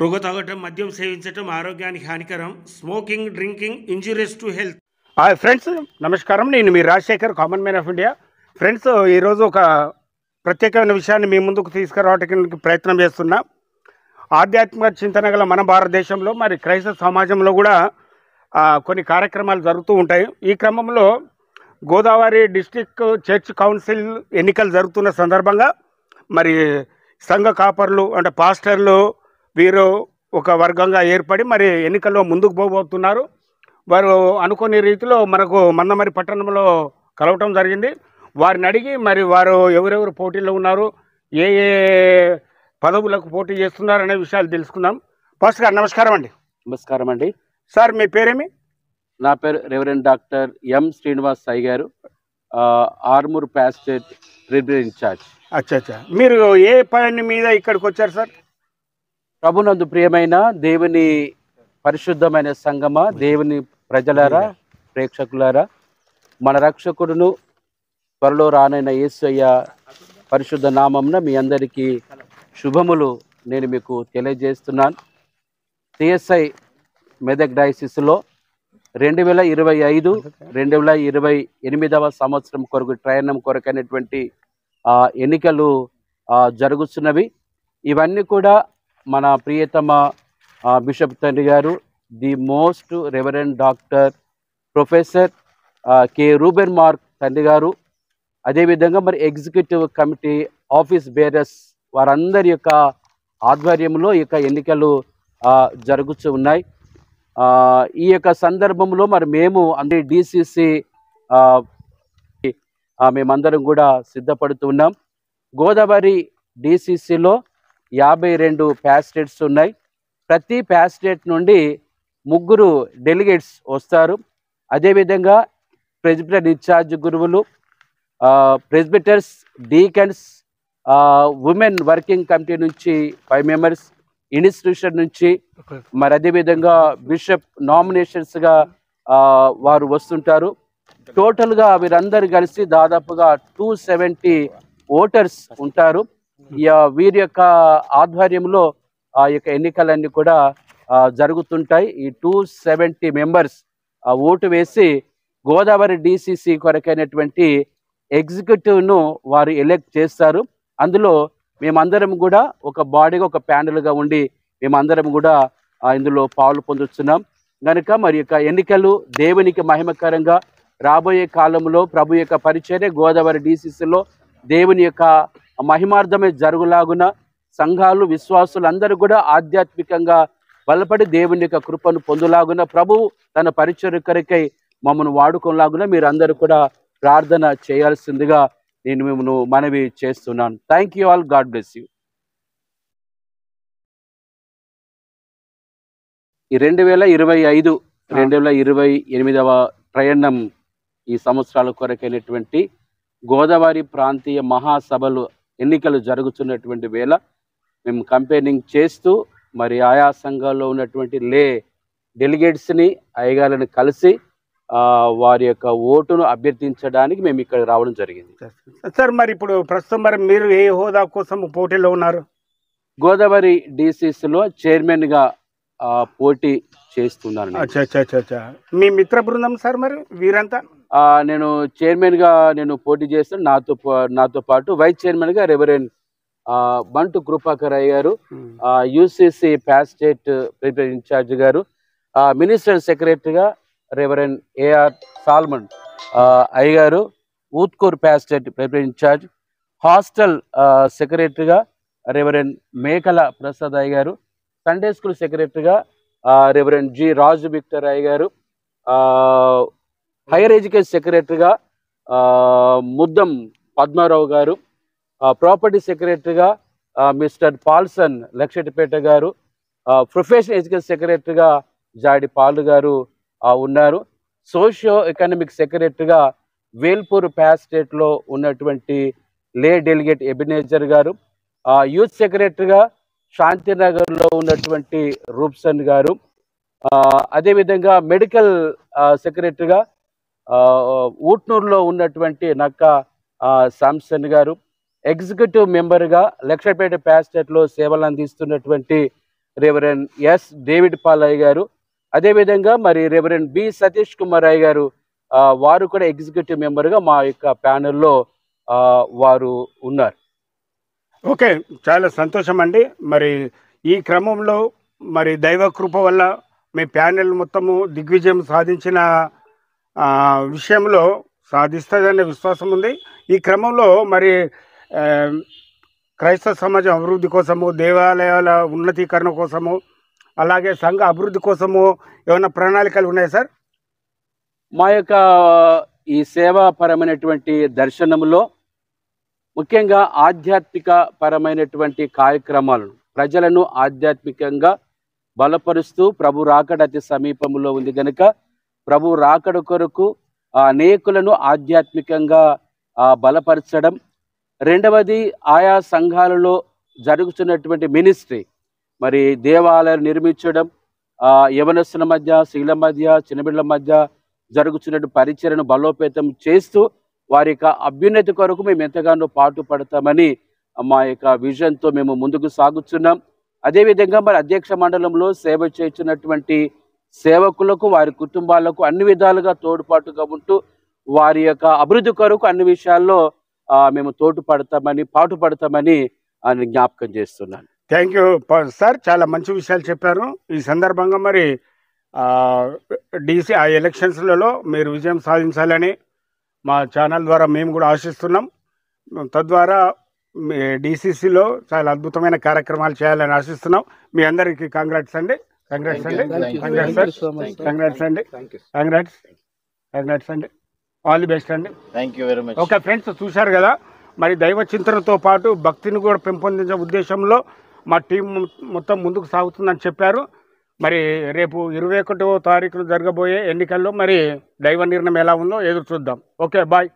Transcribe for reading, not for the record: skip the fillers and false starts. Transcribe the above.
పొగ తాగటం, మద్యం సేవించటం ఆరోగ్యానికి హానికరం. Smoking, drinking injurious to health. Hi friends, నమస్కారం. నేను మీ Rajasekhar, common man of India. Friends, ఈరోజు ఒక ప్రత్యేకమైన విషయాన్ని మీ ముందుకు తీసుకురావడానికి ప్రయత్నం చేస్తున్నా. ఆధ్యాత్మిక చింతన గల మన భారతదేశంలో, మరి క్రైస్తవ సమాజంలో కూడా కొన్ని కార్యక్రమాలు జరుగుతూ ఉంటాయి. ఈ క్రమంలో గోదావరి డిస్టిక్ చర్చ్ కౌన్సిల్ ఎన్నికలు జరుగుతున్న సందర్భంగా మరి సంఘ కాపర్లు అంటే పాస్టర్లు వీరు ఒక వర్గంగా ఏర్పడి మరి ఎన్నికల్లో ముందుకు పోబోతున్నారు. వారు అనుకునే రీతిలో మనకు మందమరి పట్టణంలో కలవటం జరిగింది. వారిని అడిగి మరి వారు ఎవరెవరు పోటీలో ఉన్నారు, ఏ ఏ పదవులకు పోటీ చేస్తున్నారు అనే విషయాలు తెలుసుకుందాం. పాస్టర్ గారు నమస్కారం అండి. నమస్కారం అండి. సార్, మీ పేరేమి? నా పేరు reverend doctor M Srinivas Sai గారు, ఆర్మూర్ ప్యాస్టేట్ ట్రిబ్యూనల్ ఇన్ఛార్జ్. అచ్చా, మీరు ఏ పని మీద ఇక్కడికి వచ్చారు సార్? ప్రభునందు ప్రియమైన దేవుని పరిశుద్ధమైన సంగమా, దేవుని ప్రజలారా, ప్రేక్షకులారా, మన రక్షకుడును త్వరలో రానైన యేసయ్య పరిశుద్ధ నామమున మీ అందరికీ శుభములు నేను మీకు తెలియజేస్తున్నాను. సిఎస్ఐ మెదక్ డయాసిస్లో 2025-2028 సంవత్సరం కొరకు ట్రయనం కొరకైనటువంటి ఎన్నికలు జరుగుతున్నవి. ఇవన్నీ కూడా మన ప్రియతమ బిషప్ తండ్రి గారు, the most reverend doctor professor K Reuben mark తండ్రి గారు, అదేవిధంగా మరి ఎగ్జిక్యూటివ్ కమిటీ ఆఫీస్ బేరర్స్ వారందరి యొక్క ఆధ్వర్యంలో ఈ యొక్క ఎన్నికలు జరుగుతూ ఉన్నాయి. ఈ యొక్క సందర్భంలో మరి మేము అందరి డిసిసి మేమందరం కూడా సిద్ధపడుతూ ఉన్నాం. గోదావరి డిసిసిలో 52 ప్యాస్టేట్స్ ఉన్నాయి. ప్రతి ప్యాస్టేట్ నుండి 3 డెలిగేట్స్ వస్తారు. అదేవిధంగా ప్రెస్బిటర్ ఇన్ఛార్జ్ గురువులు, ప్రెస్బిటర్స్, డీకన్స్, ఉమెన్ వర్కింగ్ కమిటీ నుంచి 5 మెంబర్స్, ఇన్స్టిట్యూషన్ నుంచి మరి అదేవిధంగా బిషప్ నామినేషన్స్గా వారు వస్తుంటారు. టోటల్గా వీరందరూ కలిసి దాదాపుగా 270 ఓటర్స్ ఉంటారు. వీరి యొక్క ఆధ్వర్యంలో ఆ యొక్క ఎన్నికలన్నీ కూడా జరుగుతుంటాయి. ఈ 270 మెంబర్స్ ఓటు వేసి గోదావరి డిసిసి కొరకైనటువంటి ఎగ్జిక్యూటివ్ను వారు ఎలెక్ట్ చేస్తారు. అందులో మేమందరం కూడా ఒక బాడీగా, ఒక ప్యానెల్గా ఉండి మేమందరం కూడా ఇందులో పాలు పొందుతున్నాం. కనుక మరి యొక్క ఎన్నికలు దేవునికి మహిమకరంగా రాబోయే కాలంలో ప్రభు యొక్క పరిచర్య గోదావరి డిసిసిలో దేవుని యొక్క మహిమార్థమే జరుగులాగున సంఘాలు, విశ్వాసులు అందరూ కూడా ఆధ్యాత్మికంగా బలపడి దేవుని యొక్క కృపను పొందులాగున ప్రభు తన పరిచర్య కొరకై మమ్మల్ని వాడుకోలాగున మీరు అందరూ కూడా ప్రార్థన చేయాల్సిందిగా నేను మిమ్మల్ని మనవి చేస్తున్నాను. Thank you all. God bless you. ఈ 2025-2028 ట్రయనం ఈ సంవత్సరాల కొరకైనటువంటి గోదావరి ప్రాంతీయ మహాసభలు ఎన్నికలు జరుగుతున్నటువంటి వేళ మేము కంపెయినింగ్ చేస్తూ మరి ఆయా సంఘాల్లో ఉన్నటువంటి డెలిగేట్స్ని, అయ్యగాళ్ళని కలిసి వారి యొక్క ఓటును అభ్యర్థించడానికి మేము ఇక్కడ రావడం జరిగింది. సార్, మరి ఇప్పుడు ప్రస్తుతం మరి మీరు ఏ హోదా కోసం పోటీలో ఉన్నారు? గోదావరి డిసిసిలో చైర్మన్గా పోటీ చేస్తున్నాను. అచ్చా, మీ మిత్ర బృందం సార్ మరి వీరంతా? నేను చైర్మన్గా పోటీ చేస్తాను. నాతో పాటు వైస్ చైర్మన్గా రెవరెండ్ బంటు కృపాకర్ అయ్య గారు, యూసిసి ప్యాస్టేట్ ప్రిపరేషన్ ఇన్ఛార్జ్ గారు, మినిస్టర్ సెక్రటరీగా రెవరెండ్ ఏఆర్ సాల్మన్ అయ్య గారు, ఊత్కూర్ ప్యాస్టేట్ ప్రిపరేషన్ ఇన్ఛార్జ్, హాస్టల్ సెక్రటరీగా రెవరెండ్ మేకల ప్రసాద్ అయ్య గారు, సండే స్కూల్ సెక్రటరీగా రెవరెండ్ జి రాజు విక్టర్ అయ్య గారు, హైయర్ ఎడ్యుకేషన్ సెక్రటరీగా ముద్దం పద్మారావు గారు, ప్రాపర్టీ సెక్రటరీగా మిస్టర్ పాల్సన్ లక్షటిపేట గారు, ప్రొఫెషనల్ ఎడ్యుకేషన్ సెక్రటరీగా జాడి పాలు గారు ఉన్నారు. సోషియో ఎకనామిక్ సెక్రటరీగా వేల్పూర్ ప్యాస్టేట్లో ఉన్నటువంటి డెలిగేట్ ఎబినేజర్ గారు, యూత్ సెక్రటరీగా శాంతినగర్లో ఉన్నటువంటి రూప్సన్ గారు, అదేవిధంగా మెడికల్ సెక్రటరీగా ఊట్నూరులో ఉన్నటువంటి నక్క శాంసన్ గారు, ఎగ్జిక్యూటివ్ మెంబర్గా లక్షపేట ప్యాస్టేట్లో సేవలు అందిస్తున్నటువంటి రెవరెండ్ ఎస్ డేవిడ్ పాలయ్య గారు, అదేవిధంగా మరి రెవరెండ్ బి సతీష్ కుమార్ రాయ్ గారు, వారు కూడా ఎగ్జిక్యూటివ్ మెంబర్గా మా యొక్క ప్యానెల్లో వారు ఉన్నారు. ఓకే, చాలా సంతోషం అండి. మరి ఈ క్రమంలో మరి దైవ కృప వల్ల మీ ప్యానెల్ మొత్తము దిగ్విజయం సాధించిన విషయంలో సాధిస్తుందనే విశ్వాసం ఉంది. ఈ క్రమంలో మరి క్రైస్తవ సమాజం అభివృద్ధి కోసము, దేవాలయాల ఉన్నతీకరణ కోసము, అలాగే సంఘ అభివృద్ధి కోసము ఏమైనా ప్రణాళికలు ఉన్నాయా సార్? మా యొక్క ఈ సేవాపరమైనటువంటి దర్శనంలో ముఖ్యంగా ఆధ్యాత్మిక పరమైనటువంటి కార్యక్రమాలను, ప్రజలను ఆధ్యాత్మికంగా బలపరుస్తూ, ప్రభు రాకడ అతి సమీపంలో ఉంది కనుక ప్రభు రాకడ కొరకు అనేకులను ఆధ్యాత్మికంగా బలపరచడం. రెండవది, ఆయా సంఘాలలో జరుగుతున్నటువంటి మినిస్ట్రీ, మరి దేవాలయాలు నిర్మించడం, యవనస్తుల మధ్య, స్త్రీల మధ్య, చిన్నపిల్లల మధ్య జరుగుతున్న పరిచర్యను బలోపేతం చేస్తూ వారి యొక్క అభ్యున్నతి కొరకు మేము ఎంతగానో పాటు పడతామని మా యొక్క విజన్తో మేము ముందుకు సాగుతున్నాం. అదేవిధంగా మరి అధ్యక్ష మండలంలో సేవ చేస్తున్నటువంటి సేవకులకు, వారి కుటుంబాలకు అన్ని విధాలుగా తోడ్పాటుగా ఉంటూ వారి యొక్క అభివృద్ధి కొరకు అన్ని విషయాల్లో మేము పాటు పడతామని జ్ఞాపకం చేస్తున్నాను. థ్యాంక్ యూ సార్, చాలా మంచి విషయాలు చెప్పారు. ఈ సందర్భంగా మరి డీసీ ఎలక్షన్స్లలో మీరు విజయం సాధించాలని మా ఛానల్ ద్వారా మేము కూడా ఆశిస్తున్నాం. తద్వారా డీసీసీలో చాలా అద్భుతమైన కార్యక్రమాలు చేయాలని ఆశిస్తున్నాం. మీ అందరికీ కంగ్రాట్స్ అండి. కంగ్రాట్స్ అండి. ఆల్ ది బెస్ట్ అండి. Thank you very much. Okay friends, చూశారు కదా, మరి దైవ చింతనతో పాటు భక్తిని కూడా పెంపొందించే ఉద్దేశంలో మా టీం మొత్తం ముందుకు సాగుతుందని చెప్పారు. మరి రేపు 21వ తారీఖున జరగబోయే ఎన్నికల్లో మరి దైవ నిర్ణయం ఎలా ఉందో ఎదురు చూద్దాం. Okay, bye.